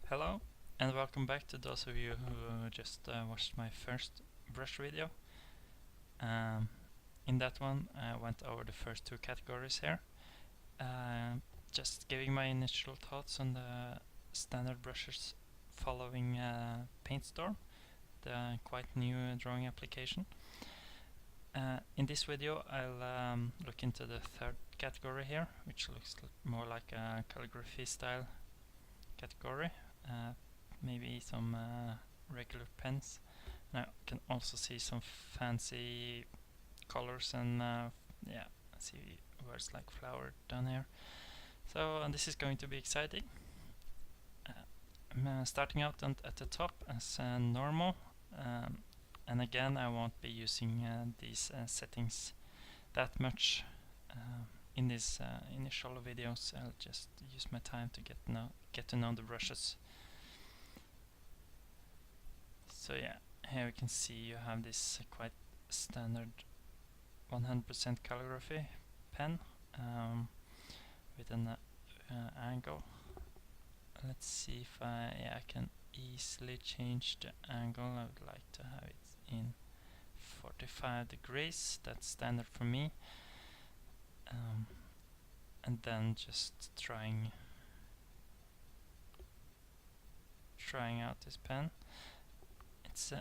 Hello and welcome back to those of you who just watched my first brush video. In that one I went over the first two categories here, just giving my initial thoughts on the standard brushes following Paintstorm, the quite new drawing application. In this video I'll look into the third category here, which looks more like a calligraphy style category. Maybe some regular pens. I can also see some fancy colors and yeah, see words like flower down here. So this is going to be exciting. I'm starting out at the top as normal, and again I won't be using these settings that much in these initial videos. I'll just use my time to get to know the brushes. So yeah, here we can see you have this quite standard 100% calligraphy pen with an angle. Let's see if I can easily change the angle. I would like to have it in 45 degrees. That's standard for me. And then just trying out this pen. It's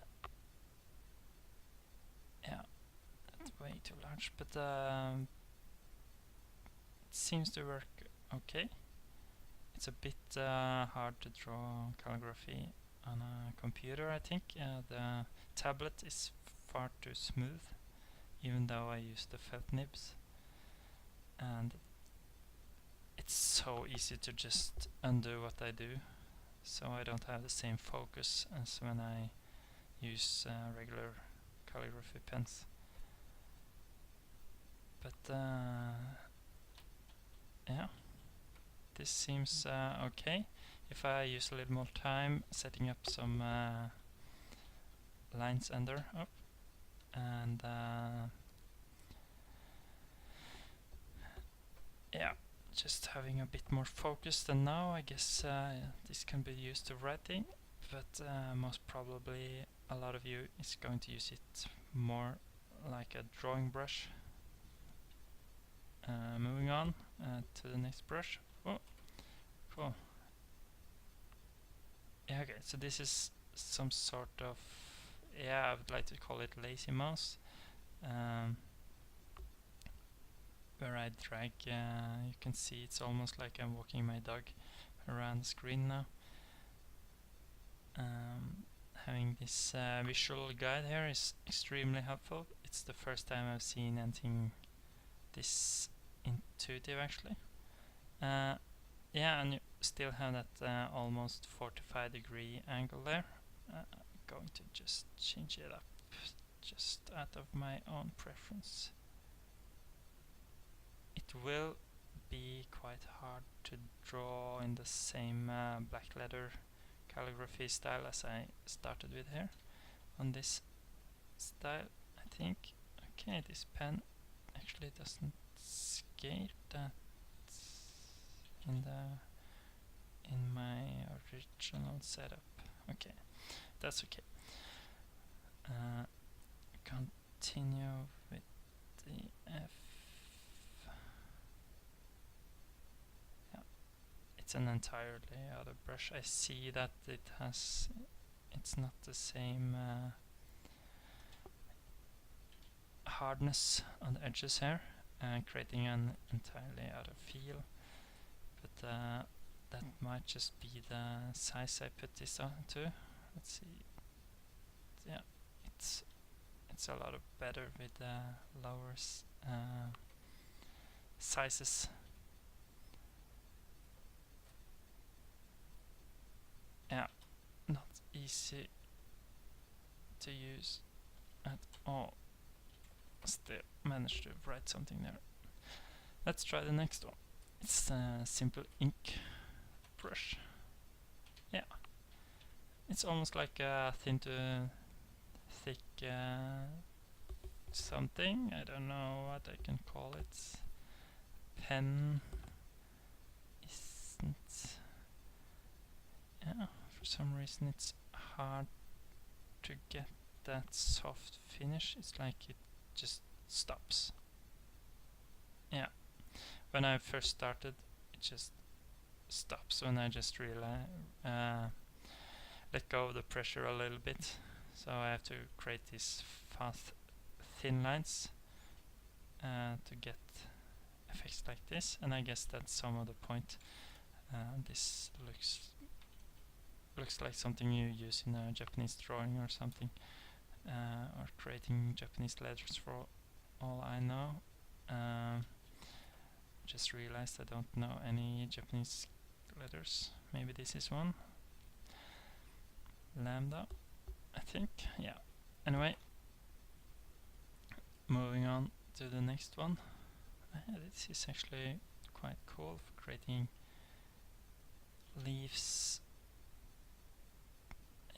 yeah, that's way too large, but it seems to work okay. It's a bit hard to draw calligraphy on a computer, I think. The tablet is far too smooth, even though I use the felt nibs, and it's so easy to just undo what I do, so I don't have the same focus as when I use regular calligraphy pens. But yeah, this seems okay. If I use a little more time setting up some lines under up and yeah, just having a bit more focus than now, I guess this can be used to writing, but most probably a lot of you is going to use it more like a drawing brush. Moving on to the next brush. Oh, cool. Yeah, okay, so this is some sort of, yeah, I would like to call it lazy mouse, where I drag, you can see it's almost like I'm walking my dog around the screen now. Having this visual guide here is extremely helpful. It's the first time I've seen anything this intuitive actually. Yeah, and you still have that almost 45-degree angle there. I'm going to just change it up just out of my own preference. It will be quite hard to draw in the same black letter calligraphy style as I started with here on this style, I think. Okay, this pen actually doesn't scale that in my original setup. Okay, that's okay. Continue with the F. Yeah, it's an entirely other brush. I see that it's not the same hardness on the edges here, creating an entirely other feel. But that might just be the size I put this on to. Let's see. Yeah, it's a lot better with lower sizes. Yeah, not easy to use at all. Still managed to write something there. Let's try the next one. It's a simple ink brush. Yeah, it's almost like a thin to thick something. I don't know what I can call it. Pen isn't. Yeah, some reason it's hard to get that soft finish. It's like it just stops. Yeah, when I first started, it just stops when I just really let go of the pressure a little bit. So I have to create these fast thin lines to get effects like this, and I guess that's some of the point. This looks like something you use in a Japanese drawing or something, or creating Japanese letters for all I know. Just realized I don't know any Japanese letters. Maybe this is one. Lambda, I think. Yeah. Anyway, moving on to the next one. This is actually quite cool for creating leaves.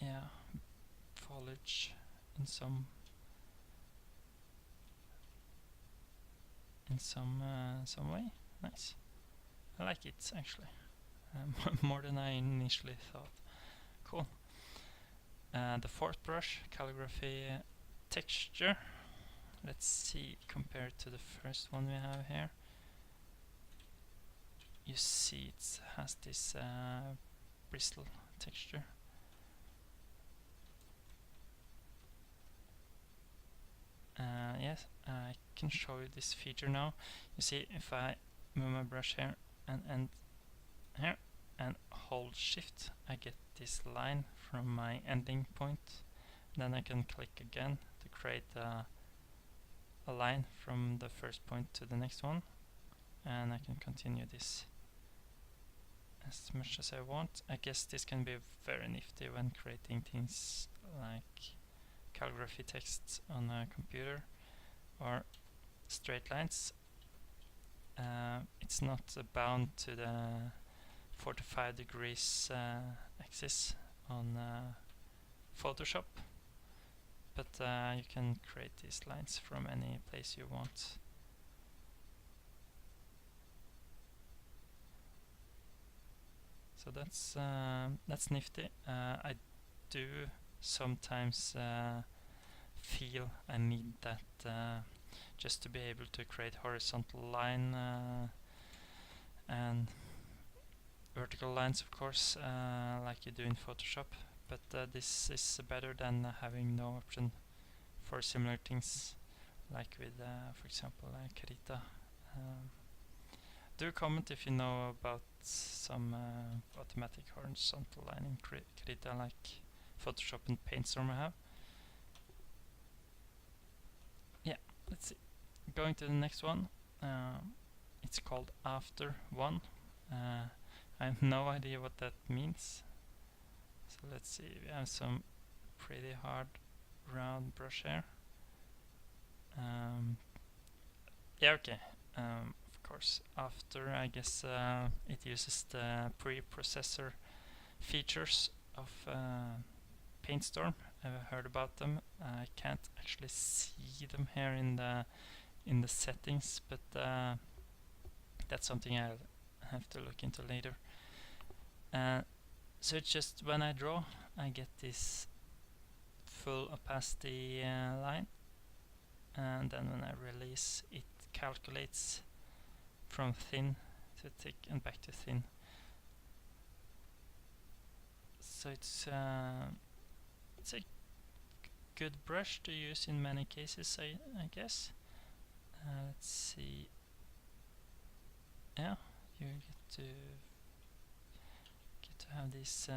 Yeah, foliage in some way. Nice. I like it actually, more than I initially thought. Cool. The fourth brush, calligraphy texture. Let's see, compared to the first one we have here. You see it has this bristle texture. Yes, I can show you this feature now. You see, if I move my brush here and here and hold shift, I get this line from my ending point. Then I can click again to create a line from the first point to the next one, and I can continue this as much as I want. I guess this can be very nifty when creating things like calligraphy texts on a computer or straight lines. It's not bound to the 45 degrees axis on Photoshop, but you can create these lines from any place you want. So that's nifty. I do sometimes feel I need that just to be able to create horizontal line and vertical lines, of course, like you do in Photoshop. But this is better than having no option for similar things, like with, for example, Krita. Do comment if you know about some automatic horizontal line in Krita, like Photoshop and Paintstorm have. Yeah, let's see. Going to the next one. It's called After One. I have no idea what that means. So let's see, we have some pretty hard round brush here. Yeah, okay. Of course, after, I guess it uses the preprocessor features of Paintstorm. I've heard about them. I can't actually see them here in the settings, but that's something I'll have to look into later. So it's just when I draw, I get this full opacity line, and then when I release, it calculates from thin to thick and back to thin. So it's a good brush to use in many cases, I guess. Let's see. Yeah, you get to have these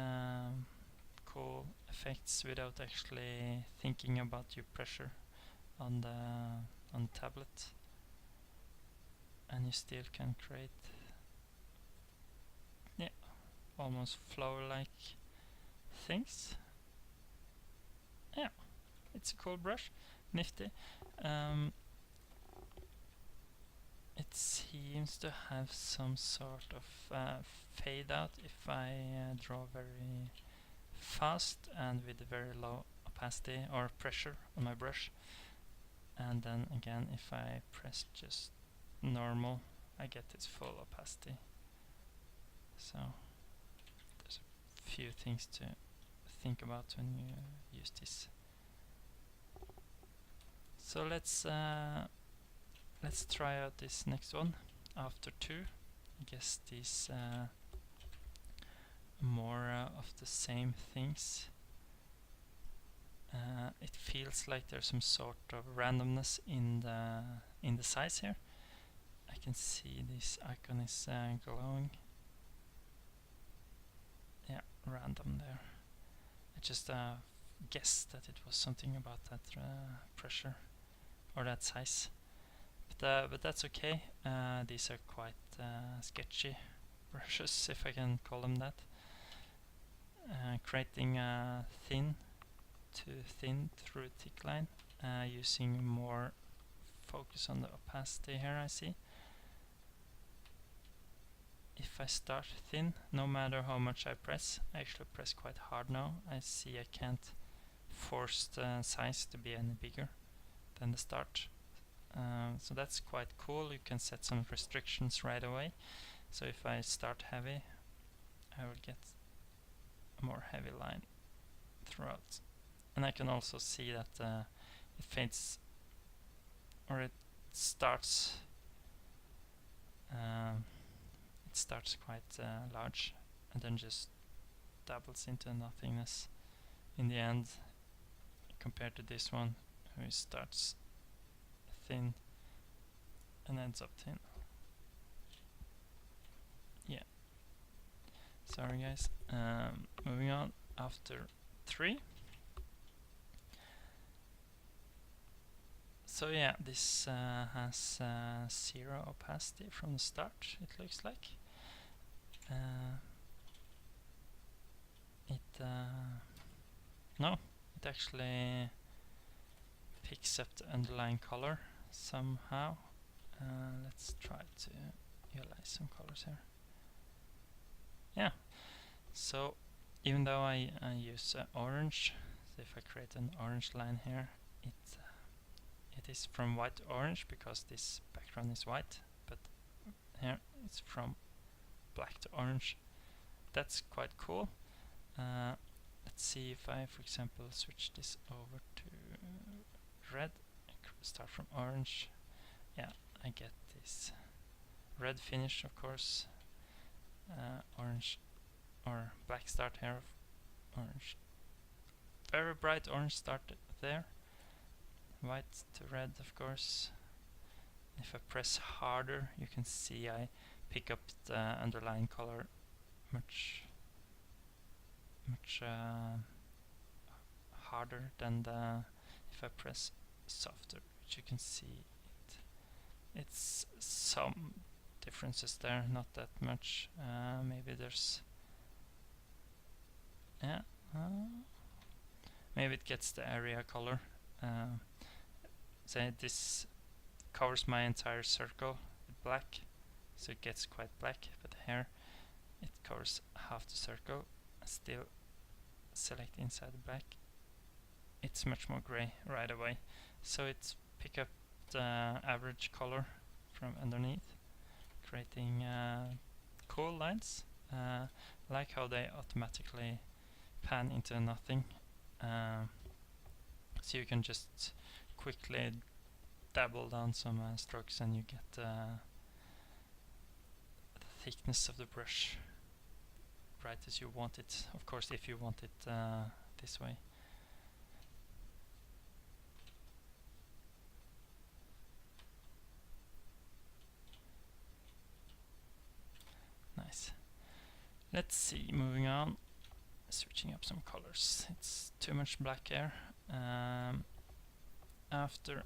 cool effects without actually thinking about your pressure on the tablet, and you still can create almost flower-like things. Yeah, it's a cool brush, nifty. It seems to have some sort of fade out if I draw very fast and with very low opacity or pressure on my brush, and then again if I press just normal, I get its full opacity. So there's a few things to think about when you use this. So let's try out this next one after 2. I guess these more of the same things. It feels like there's some sort of randomness in the size here. I can see this icon is glowing. Yeah, random there. I just guessed that it was something about that pressure or that size. But that's okay. These are quite sketchy brushes, if I can call them that. Creating a thin to thin through thick line, using more focus on the opacity here, I see. If I start thin, no matter how much I press, I actually press quite hard now. I see I can't force the size to be any bigger than the start. So that's quite cool. You can set some restrictions right away. So if I start heavy, I will get a more heavy line throughout. And I can also see that it fades, or it starts quite large and then just doubles into nothingness in the end, compared to this one, who starts thin and ends up thin. Yeah. Sorry guys. Moving on after 3. So yeah, this has 0 opacity from the start, it looks like. No, it actually picks up the underlying color somehow. Let's try to realize some colors here. Yeah, so even though I use orange, so if I create an orange line here, it is from white to orange because this background is white, but here it's from black to orange. That's quite cool. Let's see if I, for example, switch this over to red, start from orange. Yeah, I get this red finish, of course. Orange or black start here of orange. Very bright orange start there. White to red, of course. If I press harder, you can see I pick up the underlying color much harder than if I press softer, which you can see it's some differences there, not that much. Maybe there's maybe it gets the area color. Say this covers my entire circle with black, so it gets quite black, but here it covers half the circle. Still select inside the black, it's much more gray right away, so it's pick up the average color from underneath, creating cool lines. Like how they automatically pan into nothing, so you can just quickly dabble down some strokes and you get the thickness of the brush right as you want it, of course, if you want it this way. Nice. Let's see, moving on, switching up some colors. It's too much black here. After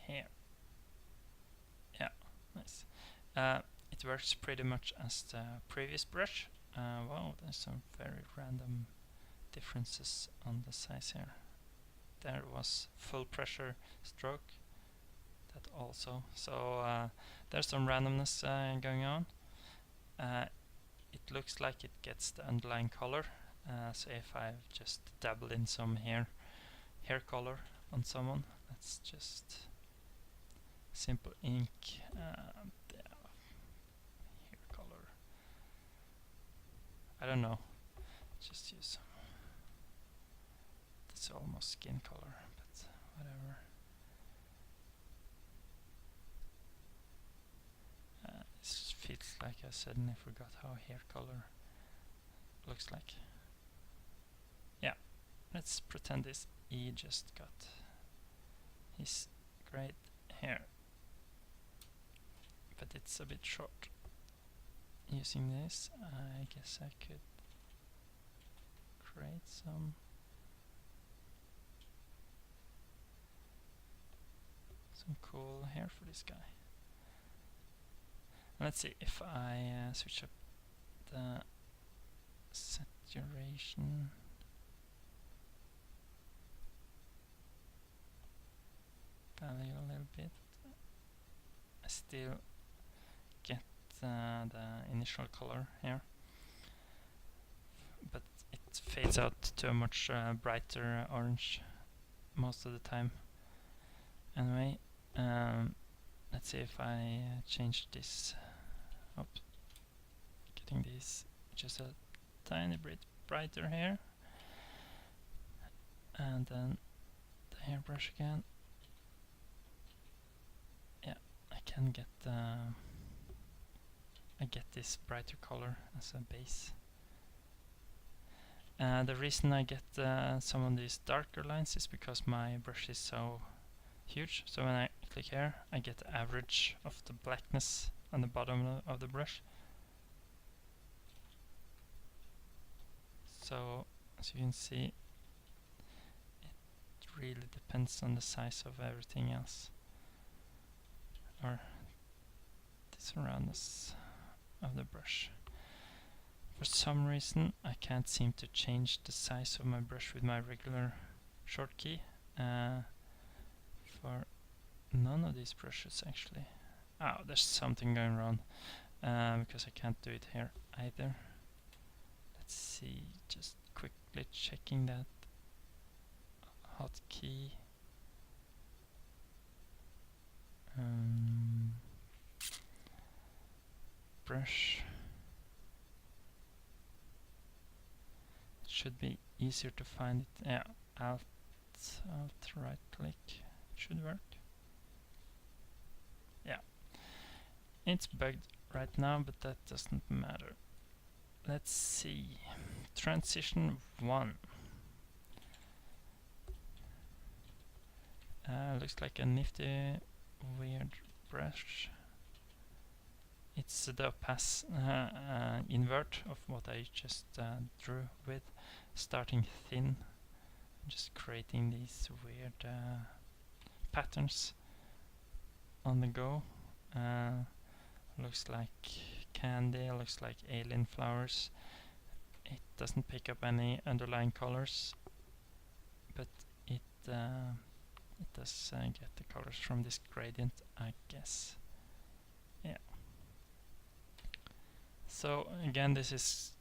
here, yeah, nice. It works pretty much as the previous brush. Wow, there's some very random differences on the size here. There was full pressure stroke, that also. So there's some randomness going on. It looks like it gets the underlying color. So if I just dabble in some hair color on someone, let's just simple ink hair color. I don't know. just use some. It's almost skin color, but whatever. It feels like I suddenly forgot how hair color looks like. Yeah, let's pretend this he just got his great hair, but it's a bit short. Using this, I guess I could create some cool hair for this guy. Let's see if I switch up the saturation. Value a little bit. I still get the initial color here, but it fades out to a much brighter orange most of the time. Anyway, let's see if I change this up, getting this just a tiny bit brighter here, and then the hairbrush again. Yeah, I can get I get this brighter color as a base. The reason I get some of these darker lines is because my brush is so huge. So when I click here, I get the average of the blackness on the bottom of the brush. So as you can see, it really depends on the size of everything else, or the surroundings of the brush. For some reason I can't seem to change the size of my brush with my regular short key for none of these brushes actually. Oh, there's something going wrong because I can't do it here either. Let's see, just quickly checking that hotkey. Brush. It should be easier to find it. Yeah, alt right click. It should work. Yeah, it's bugged right now, but that doesn't matter. Let's see. Transition 1. Looks like a nifty, weird brush. It's the opaque invert of what I just drew with, starting thin, just creating these weird patterns on the go. Looks like candy, looks like alien flowers. It doesn't pick up any underlying colors, but it does get the colors from this gradient, I guess. Yeah. So again, this is,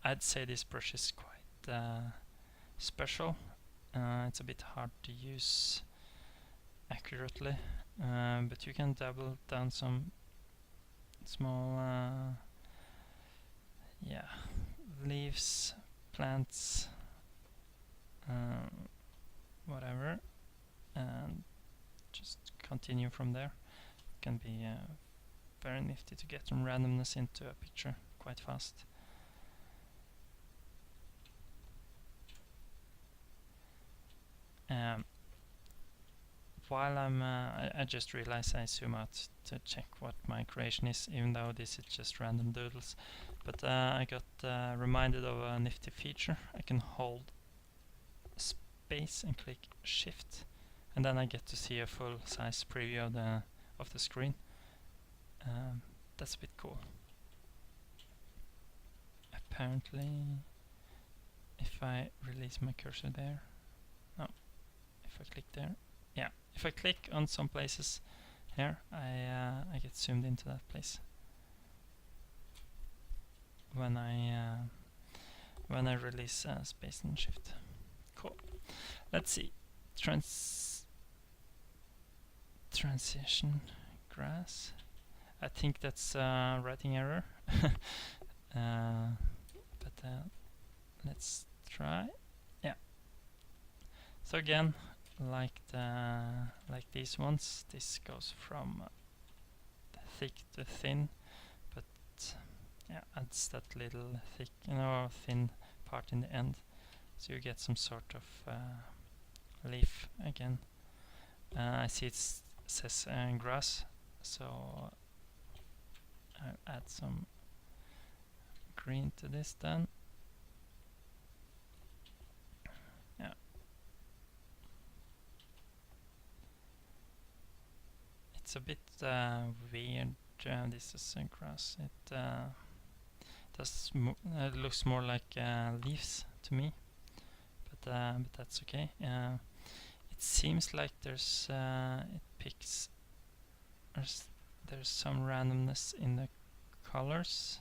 I'd say this brush is quite special. It's a bit hard to use accurately, but you can dabble down some small leaves, plants, whatever, and just continue from there. It can be very nifty to get some randomness into a picture quite fast. While I'm, I just realized I zoom out to check what my creation is, even though this is just random doodles. But I got reminded of a nifty feature. I can hold space and click shift, and then I get to see a full-size preview of the screen. That's a bit cool. Apparently, if I release my cursor there, no, if I click there, yeah, if I click on some places here, I get zoomed into that place when I release space and shift. Cool. Let's see. Transition grass. I think that's writing error. But let's try. Yeah. So again, like these ones, this goes from thick to thin, but yeah, adds that little thick, thin part in the end, so you get some sort of leaf again. I see it says grass, so I'll add some green to this then. Yeah. It's a bit weird. This is grass. It looks more like leaves to me, but that's okay. It seems like there's there's some randomness in the colors.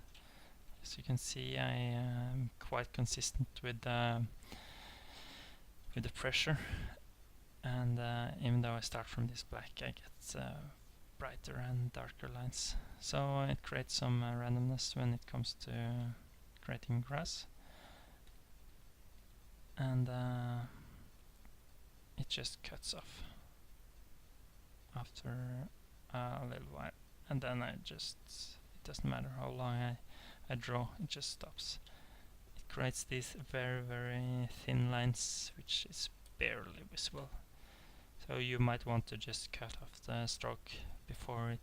As you can see, I am quite consistent with the pressure, and even though I start from this black, I get brighter and darker lines. So it creates some randomness when it comes to creating grass, and it just cuts off after a little while, and then it doesn't matter how long I draw, it just stops. It creates these very, very thin lines, which is barely visible. So you might want to just cut off the stroke before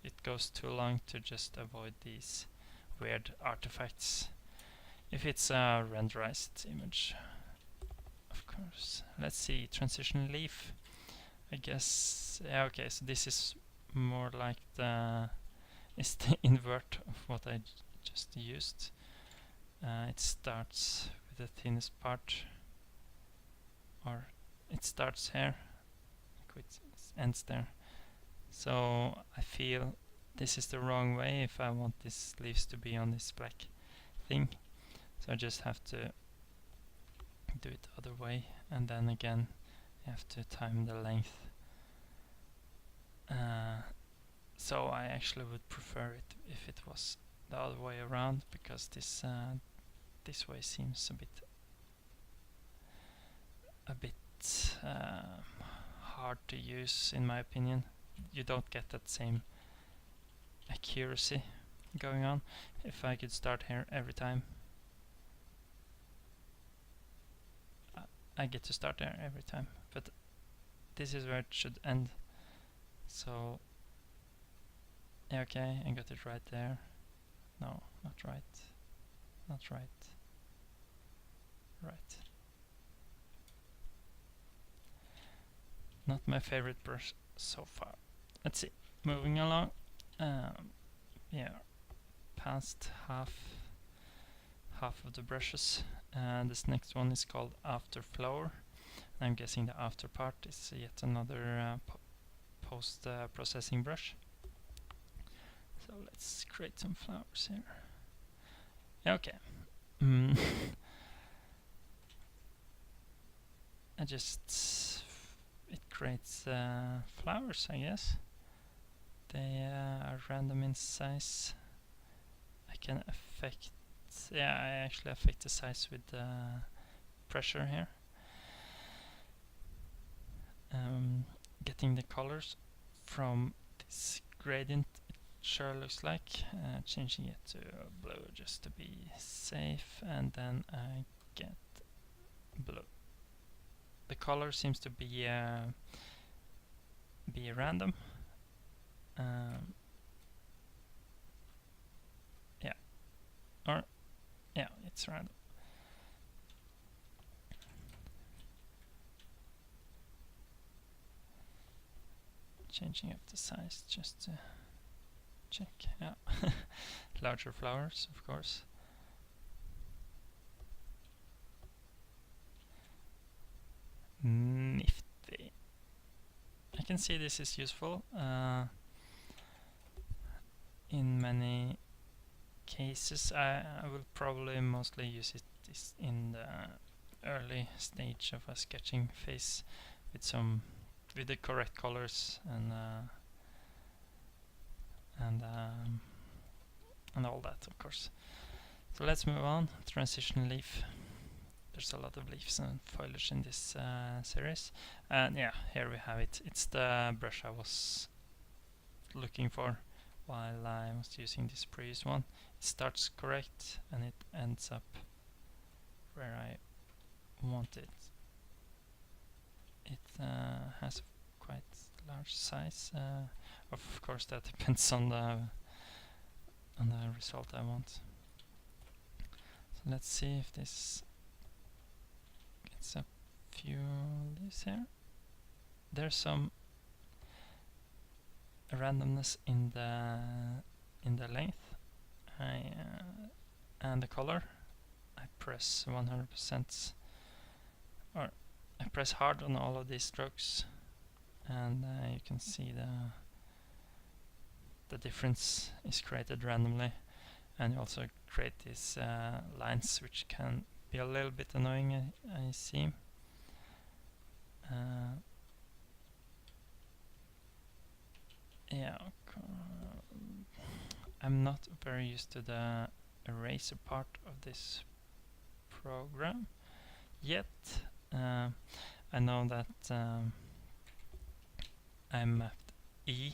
it goes too long, to just avoid these weird artifacts. If it's a renderized image, of course. Let's see, transition leaf. I guess, yeah, okay, so this is more like the invert of what I just used. It starts with the thinnest part, or it starts here, it ends there. So I feel this is the wrong way if I want these leaves to be on this black thing. So I just have to do it the other way, and then again you have to time the length. So I actually would prefer it if it was the other way around, because this way seems a bit hard to use, in my opinion. You don't get that same accuracy going on. If I could start here every time, I get to start there every time, but this is where it should end. So yeah, okay, I got it right there. No, not right. Not right. Right. Not my favorite brush so far. Let's see. Moving along. Yeah, past half of the brushes. This next one is called After Flower. I'm guessing the after part is yet another post processing brush. So let's create some flowers here. Yeah, okay. It creates flowers, I guess. They are random in size. I can affect, yeah, I actually affect the size with the pressure here. Getting the colors from this gradient, it sure looks like. Changing it to blue just to be safe, and then I get blue. The color seems to be random. Yeah, or yeah, it's random. Changing up the size just to check. Yeah, larger flowers, of course. Nifty. I can see this is useful in many cases. I will probably mostly use it in the early stage of a sketching phase with the correct colors and all that, of course. So let's move on. Transition leaf. There's a lot of leaves and foliage in this series. And yeah, here we have it. It's the brush I was looking for while I was using this previous one. It starts correct and it ends up where I want it. It has quite large size. Of course, that depends on the result I want. So let's see if this gets a few leaves here. There's some randomness in the length and the color. I press 100%, or I press hard on all of these strokes, and you can see the difference is created randomly, and you also create these lines which can be a little bit annoying, I see. Yeah, I'm not very used to the eraser part of this program yet. I know that I mapped E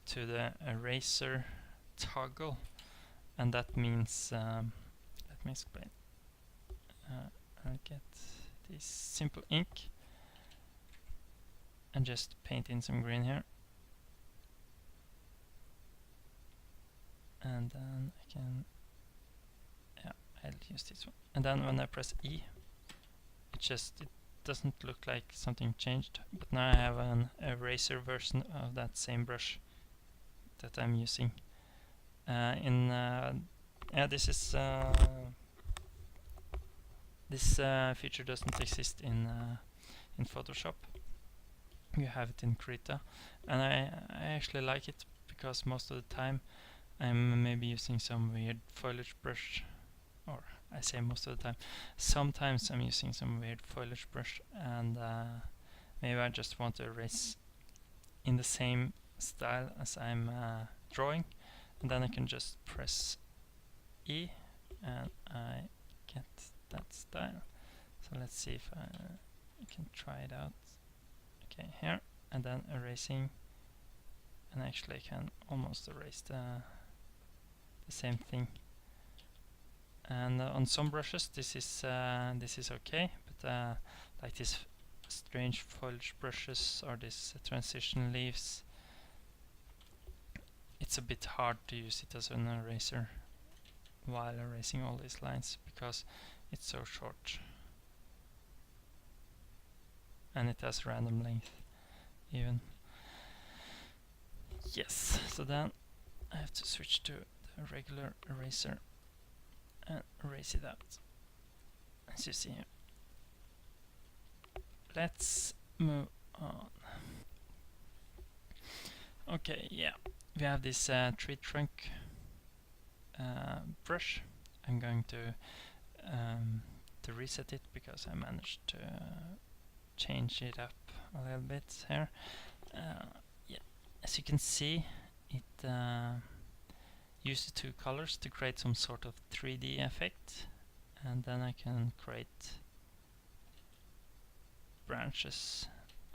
to the eraser toggle, and that means, let me explain. I'll get this simple ink and just paint in some green here, and then I can, yeah, I'll use this one. And then when I press E, it doesn't look like something changed, but now I have an eraser version of that same brush that I'm using. This feature doesn't exist in Photoshop. You have it in Krita, and I actually like it because most of the time I'm maybe using some weird foliage brush, or I say most of the time. Sometimes I'm using some weird foliage brush, and maybe I just want to erase in the same style as I'm drawing, and then I can just press E and I get that style. So let's see if I can try it out. Okay, here, and then erasing, and actually I can almost erase the same thing. And on some brushes this is okay, but like these strange foliage brushes or these transition leaves, it's a bit hard to use it as an eraser while erasing all these lines because it's so short and it has random length even. Yes, so then I have to switch to the regular eraser and erase it out, as you see here. Let's move on. Okay, yeah, we have this tree trunk brush. I'm going to reset it because I managed to change it up a little bit here. Yeah, as you can see, it uses two colors to create some sort of 3D effect, and then I can create branches.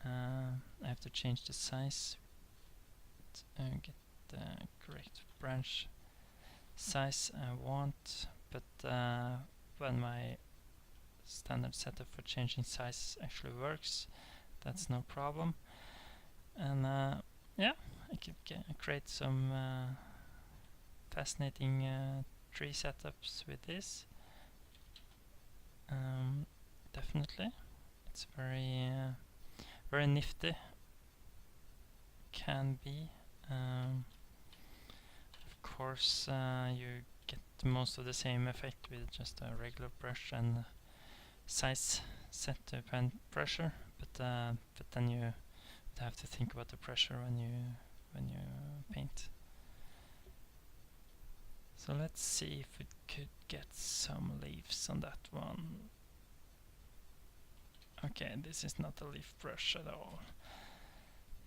I have to change the size to get the correct branch size I want, but when my standard setup for changing size actually works, that's no problem. And yeah, I can create some fascinating tree setups with this. Definitely, it's very very nifty. Can be. Of course, you get most of the same effect with just a regular brush and size set to pen pressure, but then you would have to think about the pressure when you paint. So let's see if we could get some leaves on that one. Okay, this is not a leaf brush at all.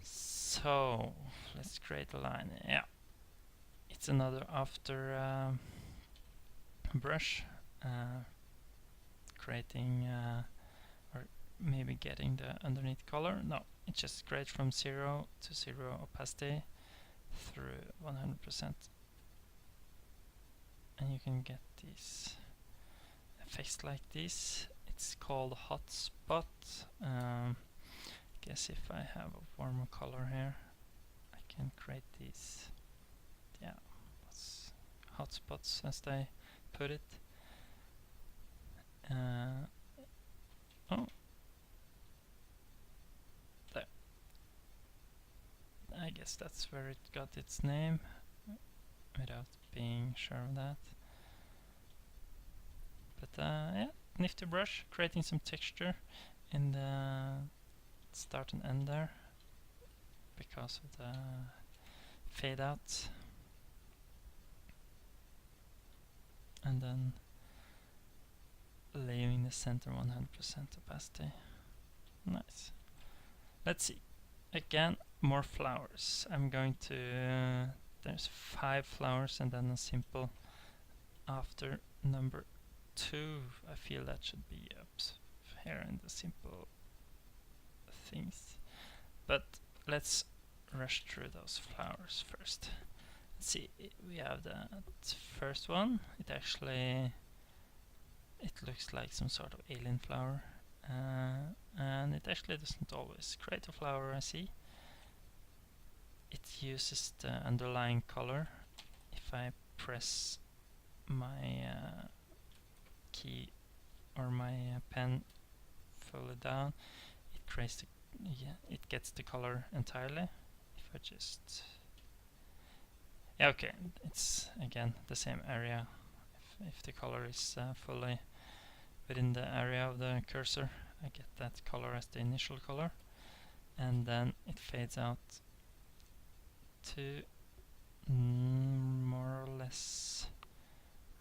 So let's create a line. Yeah, it's another after brush, creating or maybe getting the underneath color. No, it just creates from 0 to 0 opacity through 100%, and you can get these effects like this. It's called hotspot. Guess if I have a warmer color here, I can create these, yeah, hotspots as they put it. Oh, there. I guess that's where it got its name, without being sure of that. But yeah, nifty brush, creating some texture in the start and end there because of the fade out, and then leaving the center 100% opacity. Nice. Let's see. Again, more flowers. I'm going to there's 5 flowers and then a simple after number 2. I feel that should be up here in the simple things, but let's rush through those flowers first. Let's see, we have the first one. It looks like some sort of alien flower, and it actually doesn't always create a flower. I see it uses the underlying color. If I press my key or my pen fully down, it creates the, it gets the color entirely. If I just, yeah, okay, it's again the same area. If the color is fully within the area of the cursor, I get that color as the initial color, and then it fades out to more or less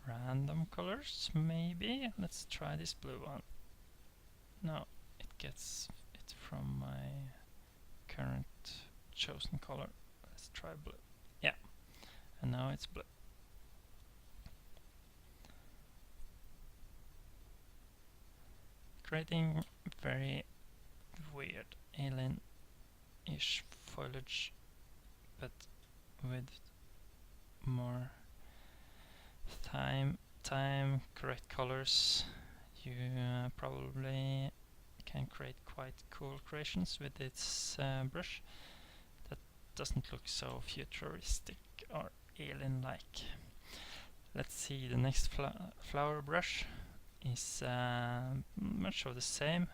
random colors, maybe. Let's try this blue one. No, it gets it from my current chosen color. Let's try blue. Yeah, and now it's blue. Creating very weird alien-ish foliage, but with more time, correct colors, you probably can create quite cool creations with this brush that doesn't look so futuristic or alien-like. Let's see, the next flower brush is much of the same.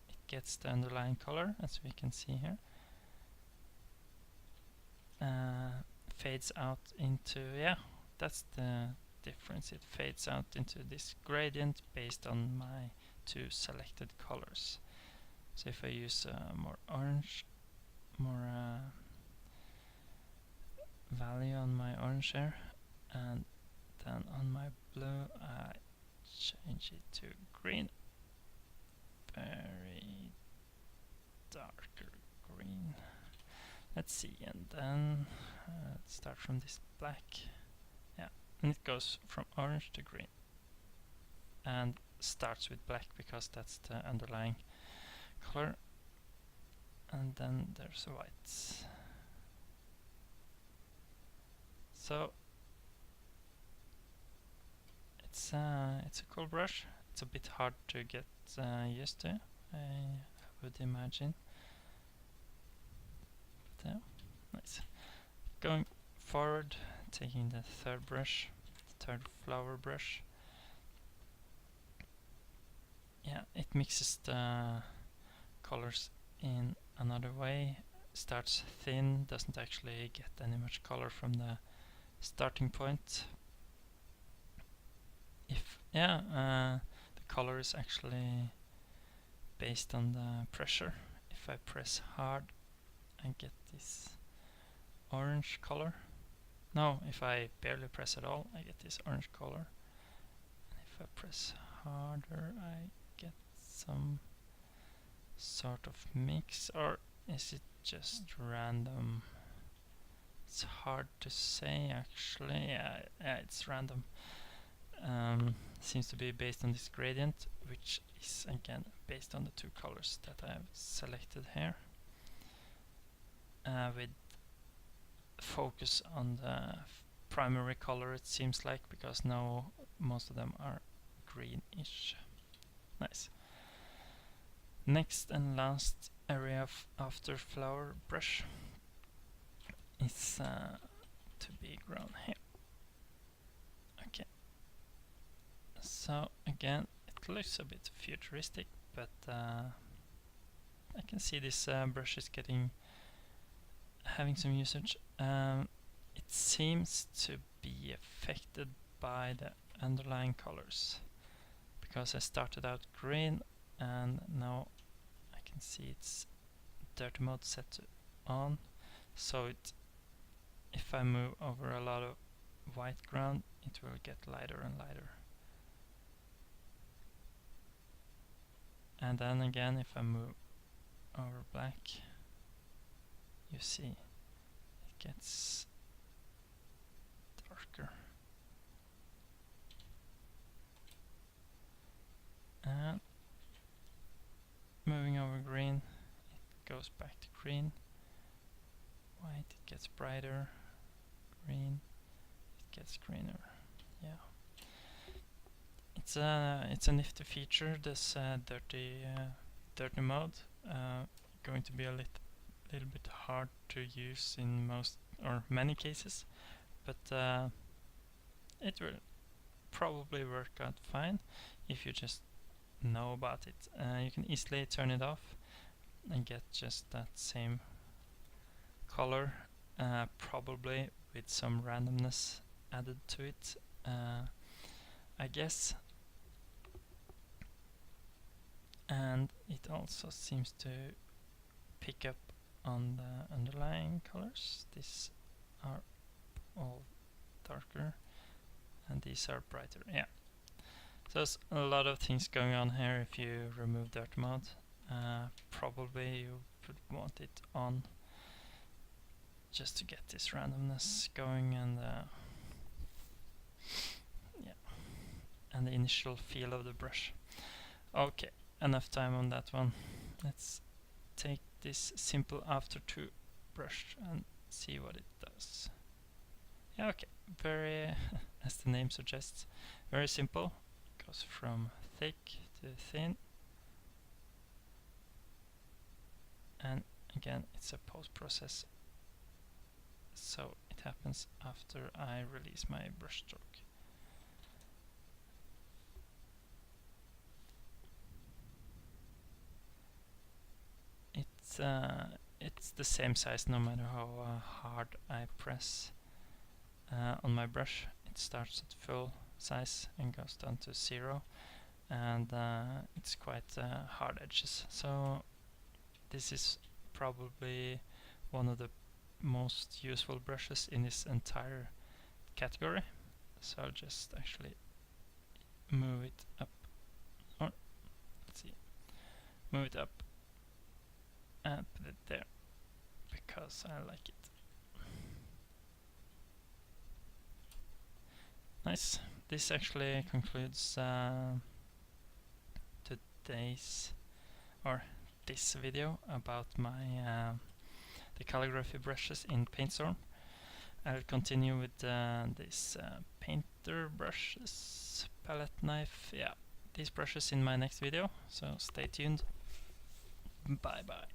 It gets the underlying color, as we can see here. Fades out into, yeah, that's the difference. It fades out into this gradient based on my 2 selected colors. So if I use more orange, more value on my orange here, and then on my blue I change it to green, very darker green. Let's see, and then start from this black, yeah, and it goes from orange to green, and starts with black because that's the underlying color, and then there's a white. So it's a cool brush. It's a bit hard to get used to, I would imagine. But yeah, nice. Going forward, taking the third brush, the third flower brush. Yeah, it mixes the colors in another way. Starts thin, doesn't actually get any much color from the starting point. If the color is actually based on the pressure. If I press hard, I get this orange color. No, if I barely press at all, I get this orange color. And if I press harder, I get some sort of mix, or is it just random It's hard to say actually. Yeah, it's random. Seems to be based on this gradient, which is again based on the two colors that I have selected here, with focus on the primary color, it seems like, because now most of them are greenish. Nice. Next and last area of after flower brush is to be grown here. Okay. So again, it looks a bit futuristic, but I can see this brush is having some usage. It seems to be affected by the underlying colors, because I started out green and now I can see it's dirty mode set to on, so if I move over a lot of white ground, it will get lighter and lighter. And then again, if I move over black, you see it gets darker. And moving over green, it goes back to green. White, it gets brighter. Green, it gets greener. Yeah. It's a nifty feature, this dirty mode. Going to be a little bit hard to use in most or many cases, but it will probably work out fine if you just know about it. You can easily turn it off and get just that same color, probably with some randomness added to it, I guess. And it also seems to pick up on the underlying colors. These are all darker and these are brighter. Yeah. So there's a lot of things going on here. If you remove dirt mode, probably you would want it on just to get this randomness going and yeah, and the initial feel of the brush. Okay, enough time on that one. Let's take this simple after 2 brush and see what it does. Yeah, okay, very as the name suggests, very simple. Goes from thick to thin, and again it's a post process, so it happens after I release my brush stroke. It's the same size no matter how hard I press on my brush. It starts at full size and goes down to 0, and it's quite hard edges, so this is probably one of the most useful brushes in this entire category. So I'll just actually move it up, or let's see, move it up and put it there because I like it. Nice. This actually concludes today's or this video about my the calligraphy brushes in Paintstorm. I'll continue with these painter brushes, palette knife, yeah, these brushes in my next video, so stay tuned. Bye bye.